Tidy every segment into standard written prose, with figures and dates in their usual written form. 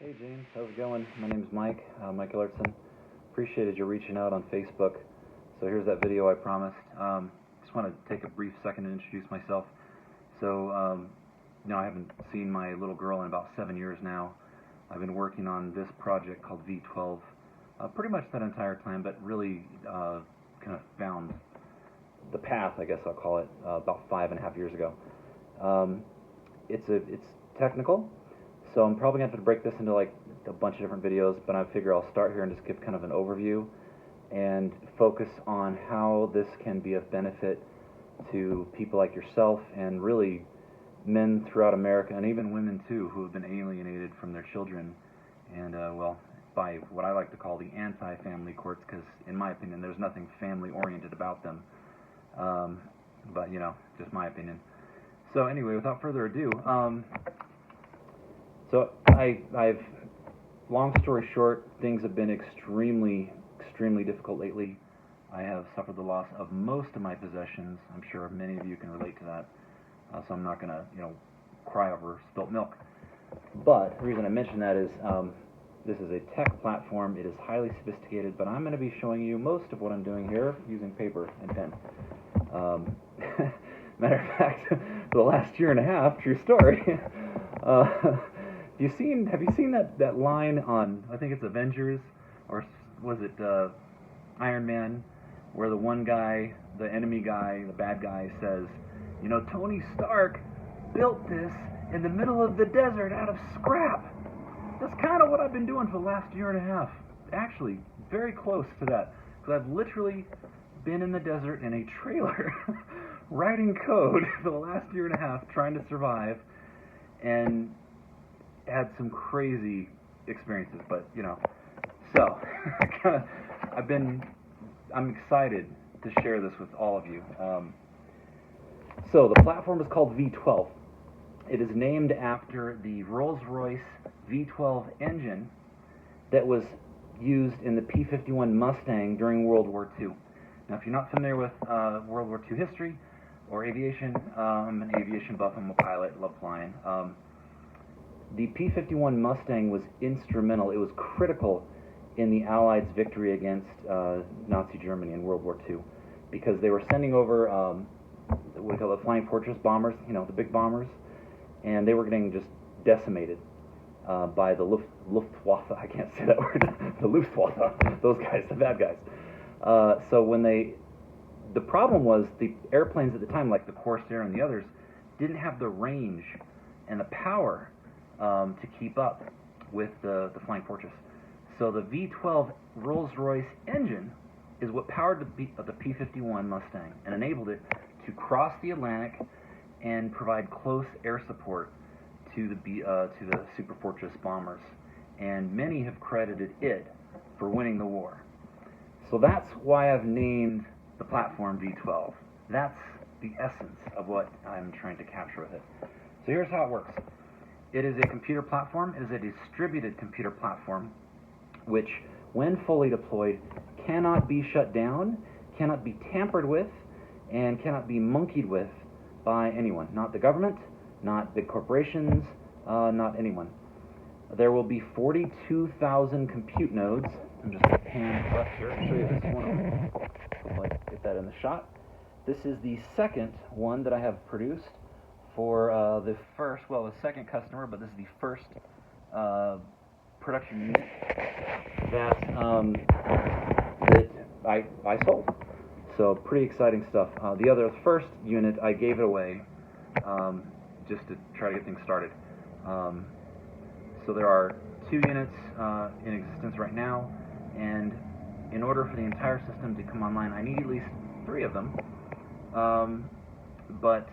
Hey James, how's it going? My name is Mike, Mike Illertson. Appreciated you reaching out on Facebook. So here's that video I promised. Just want to take a brief second to introduce myself. So, I haven't seen my little girl in about 7 years now. I've been working on this project called V12 pretty much that entire time, but really kind of found the path, I guess I'll call it, about 5.5 years ago. It's technical. So I'm probably going to have to break this into like a bunch of different videos, but I figure I'll start here and just give kind of an overview and focus on how this can be of benefit to people like yourself and really men throughout America, and even women too, who have been alienated from their children and, by what I like to call the anti-family courts, because in my opinion there's nothing family-oriented about them. But, just my opinion. So anyway, without further ado, So I've, long story short, things have been extremely difficult lately. I have suffered the loss of most of my possessions. I'm sure many of you can relate to that. So I'm not going to, cry over spilt milk. But the reason I mention that is this is a tech platform. It is highly sophisticated, but I'm going to be showing you most of what I'm doing here using paper and pen. Matter of fact, for the last 1.5 years, true story. Have you seen that line on, I think it's Avengers, or was it Iron Man, where the one guy, the enemy guy, the bad guy says, Tony Stark built this in the middle of the desert out of scrap. That's kind of what I've been doing for the last 1.5 years. Actually, very close to that, because I've literally been in the desert in a trailer writing code for the last 1.5 years, trying to survive, and had some crazy experiences, but so I'm excited to share this with all of you. So the platform is called V12. It is named after the Rolls-Royce V12 engine that was used in the P-51 Mustang during World War II. Now, if you're not familiar with World War II history or aviation, I'm an aviation buff. I'm a pilot, love flying. The P-51 Mustang was instrumental. It was critical in the Allies' victory against Nazi Germany in World War II, because they were sending over what we call the Flying Fortress bombers, the big bombers, and they were getting just decimated by the Luftwaffe. I can't say that word. The Luftwaffe. Those guys, the bad guys. So when the problem was the airplanes at the time, like the Corsair and the others, didn't have the range and the power to keep up with the Flying Fortress. So the V12 Rolls-Royce engine is what powered the P-51 Mustang and enabled it to cross the Atlantic and provide close air support to the Super Fortress bombers. And many have credited it for winning the war. So that's why I've named the platform V12. That's the essence of what I'm trying to capture with it. So here's how it works. It is a computer platform. It is a distributed computer platform, which, when fully deployed, cannot be shut down, cannot be tampered with, and cannot be monkeyed with by anyone. Not the government, not big corporations, not anyone. There will be 42,000 compute nodes. I'm just going to pan left here and show you this one. Hopefully get that in the shot. This is the second one that I have produced for the second customer, but this is the first production unit that I sold. So pretty exciting stuff. The first unit, I gave it away just to try to get things started. So there are 2 units in existence right now, and in order for the entire system to come online, I need at least 3 of them. But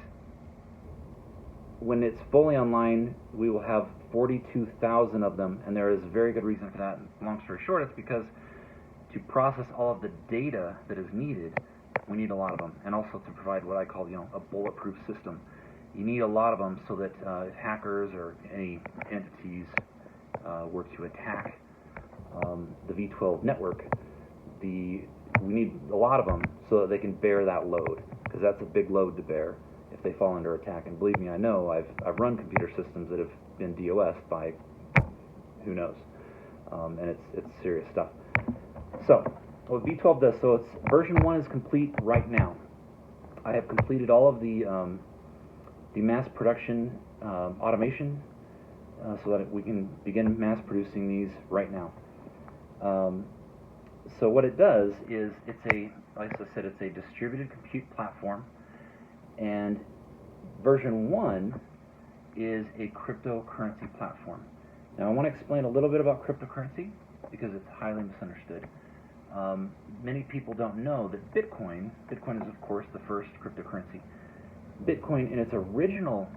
when it's fully online, we will have 42,000 of them, and there is a very good reason for that. Long story short, it's because to process all of the data that is needed, we need a lot of them, and also to provide what I call, a bulletproof system. You need a lot of them so that if hackers or any entities were to attack the V12 network, we need a lot of them so that they can bear that load, because that's a big load to bear if they fall under attack. And believe me, I know I've run computer systems that have been DOS'd by who knows? And it's serious stuff. So what V12 does, so it's version 1 is complete right now. I have completed all of the mass production automation so that we can begin mass producing these right now. So what it does is like I said, it's a distributed compute platform, and version 1 is a cryptocurrency platform. Now I want to explain a little bit about cryptocurrency because it's highly misunderstood. Many people don't know that Bitcoin is of course the first cryptocurrency. Bitcoin in its original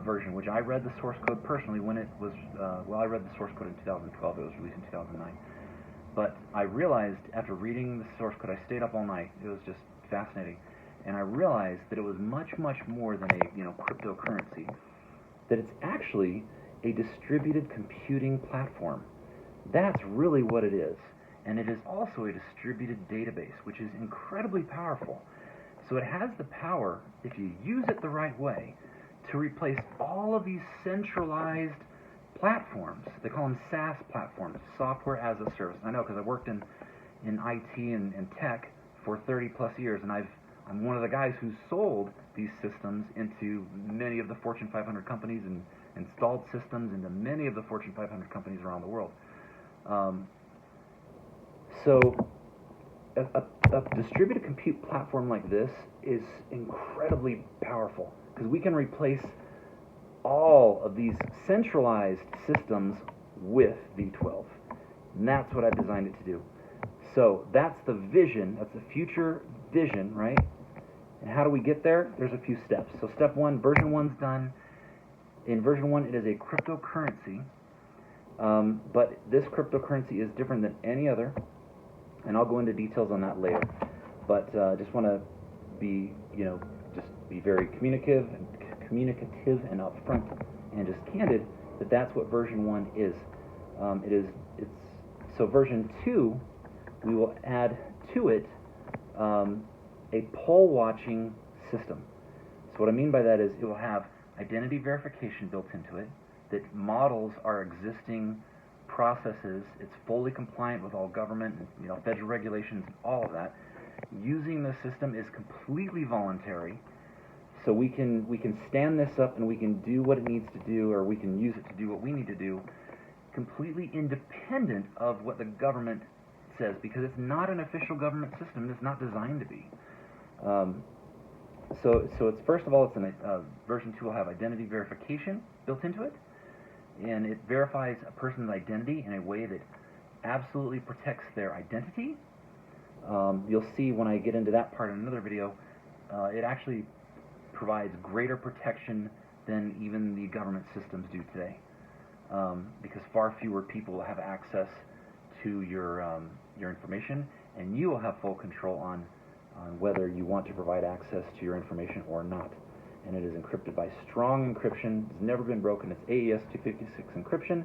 version, which I read the source code personally when it was, I read the source code in 2012, it was released in 2009. But I realized after reading the source code, I stayed up all night, it was just fascinating, and I realized that it was much, much more than a cryptocurrency, that it's actually a distributed computing platform. That's really what it is. And it is also a distributed database, which is incredibly powerful. So it has the power, if you use it the right way, to replace all of these centralized platforms. They call them SaaS platforms, software as a service. I know because I worked in IT and tech for 30 plus years, and I'm one of the guys who sold these systems into many of the Fortune 500 companies and installed systems into many of the Fortune 500 companies around the world. So a distributed compute platform like this is incredibly powerful because we can replace all of these centralized systems with V12. And that's what I designed it to do. So that's the vision, that's the future vision, right? And how do we get there? There's a few steps. So step 1, version 1's done. In version 1, it is a cryptocurrency, but this cryptocurrency is different than any other, and I'll go into details on that later. But just want to be, just be very communicative and upfront and just candid that that's what version 1 is. So version 2, we will add to it a poll watching system. So what I mean by that is it will have identity verification built into it that models our existing processes. It's fully compliant with all government and federal regulations and all of that. Using the system is completely voluntary. So we can stand this up and we can do what it needs to do, or we can use it to do what we need to do, completely independent of what the government says, because it's not an official government system. It's not designed to be. So it's, first of all, it's version 2 will have identity verification built into it, and it verifies a person's identity in a way that absolutely protects their identity. You'll see when I get into that part in another video, it actually provides greater protection than even the government systems do today, because far fewer people will have access to your information, and you will have full control on whether you want to provide access to your information or not. And it is encrypted by strong encryption. It's never been broken. It's AES 256 encryption,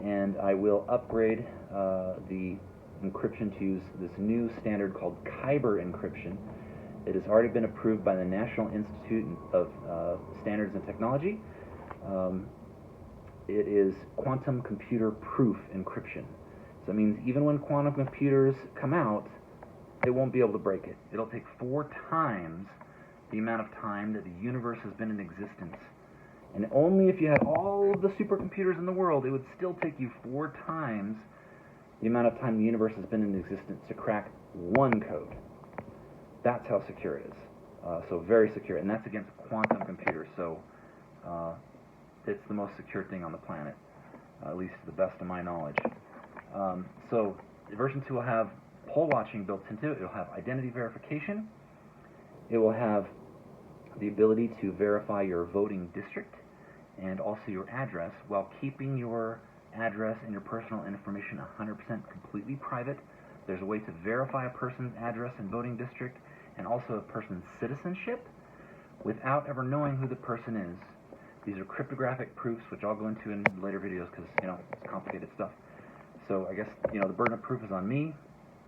and I will upgrade the encryption to use this new standard called Kyber encryption. It has already been approved by the National Institute of Standards and Technology. It is quantum computer proof encryption. So it means even when quantum computers come out, they won't be able to break it. It'll take 4 times the amount of time that the universe has been in existence. And only if you had all of the supercomputers in the world, it would still take you 4 times the amount of time the universe has been in existence to crack one code. That's how secure it is. So very secure. And that's against quantum computers. So it's the most secure thing on the planet, at least to the best of my knowledge. So version 2 will have poll watching built into it. It will have identity verification. It will have the ability to verify your voting district and also your address while keeping your address and your personal information 100% completely private. There's a way to verify a person's address and voting district and also a person's citizenship without ever knowing who the person is. These are cryptographic proofs, which I'll go into in later videos because, it's complicated stuff. So I guess, the burden of proof is on me.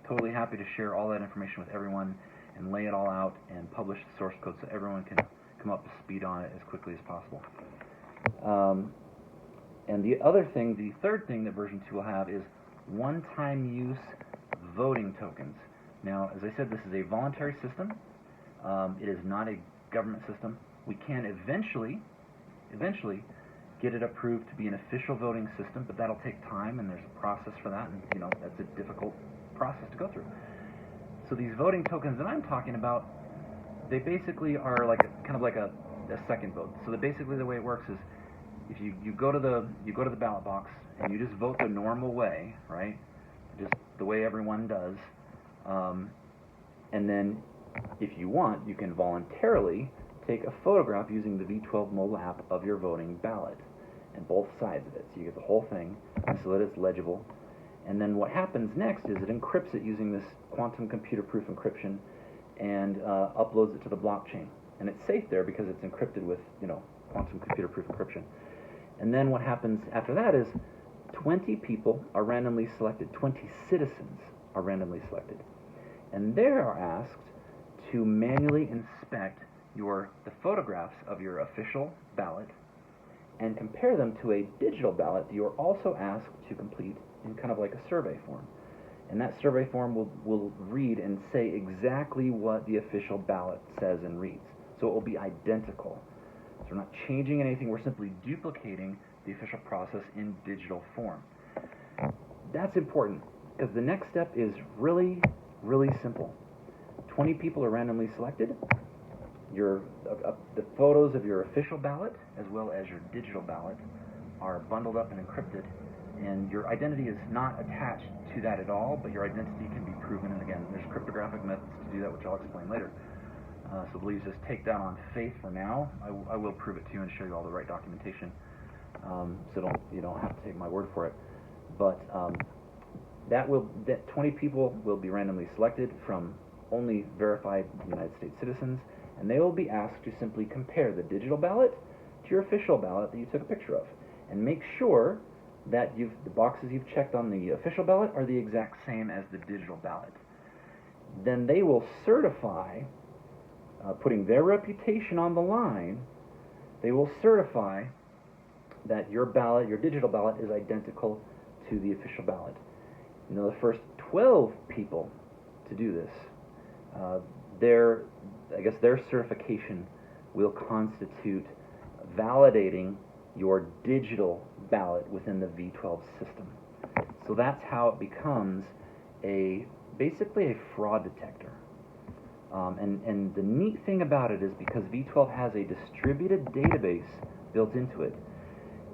Totally happy to share all that information with everyone and lay it all out and publish the source code so everyone can come up to speed on it as quickly as possible. And the other thing, the third thing that version 2 will have is one-time use voting tokens. Now, as I said, this is a voluntary system. It is not a government system. We can eventually get it approved to be an official voting system, but that'll take time, and there's a process for that, and that's a difficult process to go through. So these voting tokens that I'm talking about, they basically are kind of like a second vote. So basically the way it works is, if you go to the ballot box and you just vote the normal way, right? Just the way everyone does, and then if you want, you can voluntarily take a photograph using the V12 mobile app of your voting ballot and both sides of it, so you get the whole thing so that it's legible. And then what happens next is it encrypts it using this quantum computer-proof encryption and uploads it to the blockchain. And it's safe there because it's encrypted with quantum computer-proof encryption. And then what happens after that is 20 people are randomly selected, 20 citizens are randomly selected, and they are asked to manually inspect the photographs of your official ballot and compare them to a digital ballot that you are also asked to complete in kind of like a survey form. And that survey form will read and say exactly what the official ballot says and reads. So it will be identical. So we're not changing anything, we're simply duplicating the official process in digital form. That's important because the next step is really, really simple. 20 people are randomly selected. The photos of your official ballot as well as your digital ballot are bundled up and encrypted, and your identity is not attached to that at all, but your identity can be proven. And again, there's cryptographic methods to do that, which I'll explain later. So please just take that on faith for now. I will prove it to you and show you all the right documentation, so you don't have to take my word for it. But that 20 people will be randomly selected from only verified United States citizens, and they will be asked to simply compare the digital ballot to your official ballot that you took a picture of, and make sure that the boxes you've checked on the official ballot are the exact same as the digital ballot. Then they will certify, putting their reputation on the line, they will certify that your digital ballot is identical to the official ballot. The first 12 people to do this, their certification will constitute validating your digital ballot within the V12 system. So that's how it becomes basically a fraud detector. And the neat thing about it is because V12 has a distributed database built into it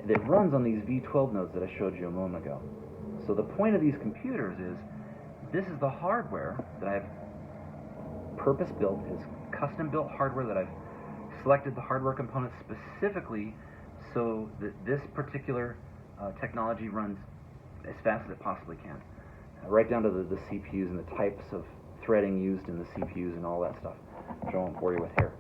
that runs on these V12 nodes that I showed you a moment ago. So the point of these computers is, this is the hardware that I've purpose-built, is custom-built hardware that I've selected the hardware components specifically so that this particular technology runs as fast as it possibly can, right down to the CPUs and the types of threading used in the CPUs and all that stuff, which I won't bore you with here.